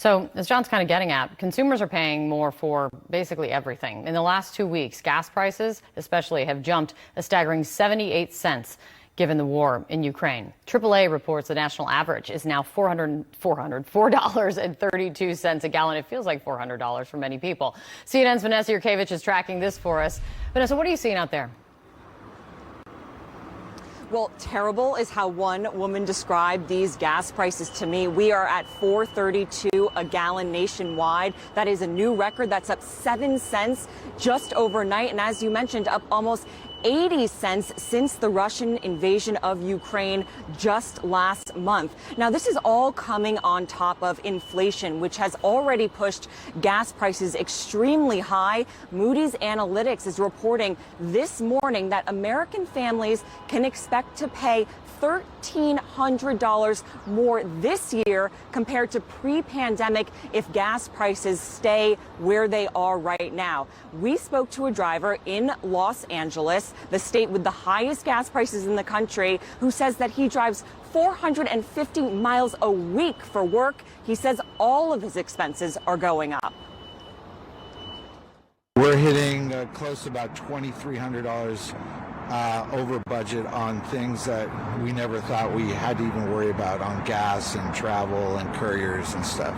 So, as John's kind of getting at, consumers are paying more for basically everything. In the last 2 weeks, gas prices, especially, have jumped a staggering 78 cents given the war in Ukraine. AAA reports the national average is now $4.32 a gallon. It feels like $400 for many people. CNN's Vanessa Yurkevich is tracking this for us. Vanessa, what are you seeing out there? Well, terrible is how one woman described these gas prices to me. We are at $4.32 a gallon nationwide. That is a new record. That's up 7 cents just overnight. And as you mentioned, up almost 80 cents since the Russian invasion of Ukraine just last month. Now, this is all coming on top of inflation, which has already pushed gas prices extremely high. Moody's Analytics is reporting this morning that American families can expect to pay $1,300 more this year compared to pre-pandemic if gas prices stay where they are right now. We spoke to a driver in Los Angeles, the state with the highest gas prices in the country, who says that he drives 450 miles a week for work. He says all of his expenses are going up. We're hitting close to about $2,300 over budget on things that we never thought we had to even worry about, on gas and travel and couriers and stuff.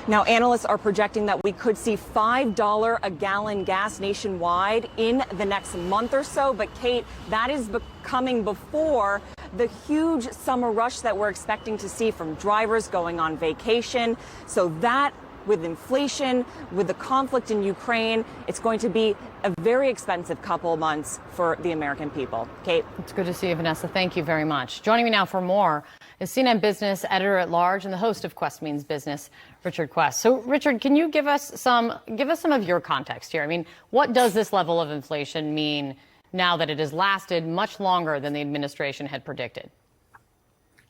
Now, analysts are projecting that we could see $5 a gallon gas nationwide in the next month or so. But, Kate, that is coming before the huge summer rush that we're expecting to see from drivers going on vacation. So that, with inflation, with the conflict in Ukraine, it's going to be a very expensive couple of months for the American people. Kate? It's good to see you, Vanessa. Thank you very much. Joining me now for more is CNN Business Editor-at-Large and the host of Quest Means Business, Richard Quest. So, Richard, can you give us some of your context here? I mean, what does this level of inflation mean now that it has lasted much longer than the administration had predicted?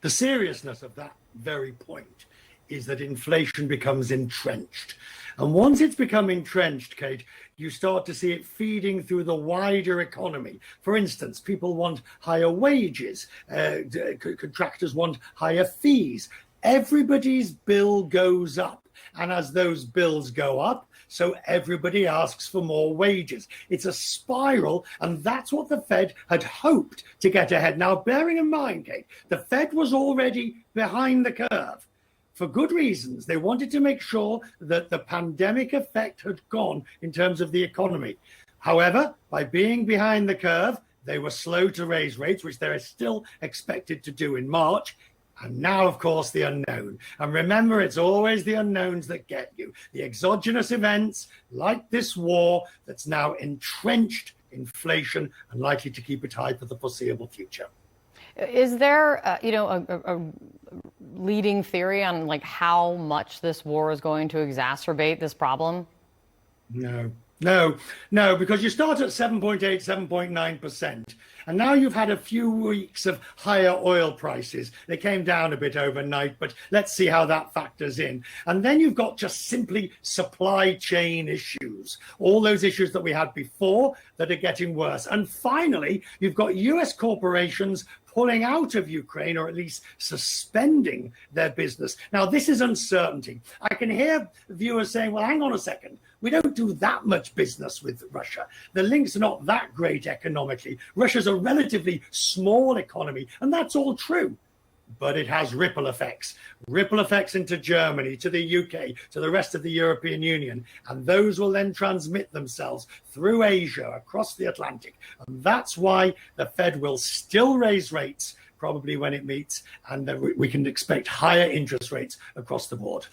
The seriousness of that very point is that inflation becomes entrenched. And once it's become entrenched, Kate, you start to see it feeding through the wider economy. For instance, people want higher wages, contractors want higher fees. Everybody's bill goes up. And as those bills go up, so everybody asks for more wages. It's a spiral, and that's what the Fed had hoped to get ahead. Now, bearing in mind, Kate, the Fed was already behind the curve. For good reasons. They wanted to make sure that the pandemic effect had gone in terms of the economy. However, by being behind the curve, they were slow to raise rates, which they're still expected to do in March. And now, of course, the unknown. And remember, it's always the unknowns that get you. The exogenous events like this war that's now entrenched inflation and likely to keep it high for the foreseeable future. Is there, a leading theory on like how much this war is going to exacerbate this problem? No, because you start at 7.8, 7.9%. And now you've had a few weeks of higher oil prices. They came down a bit overnight, but let's see how that factors in. And then you've got just simply supply chain issues, all those issues that we had before that are getting worse. And finally, you've got US corporations pulling out of Ukraine, or at least suspending their business. Now, this is uncertainty. I can hear viewers saying, well, hang on a second. We don't do that much business with Russia. The links are not that great economically. Russia's a relatively small economy, and that's all true. But it has ripple effects into Germany, to the UK, to the rest of the European Union. And those will then transmit themselves through Asia, across the Atlantic. And that's why the Fed will still raise rates, probably when it meets, and we can expect higher interest rates across the board.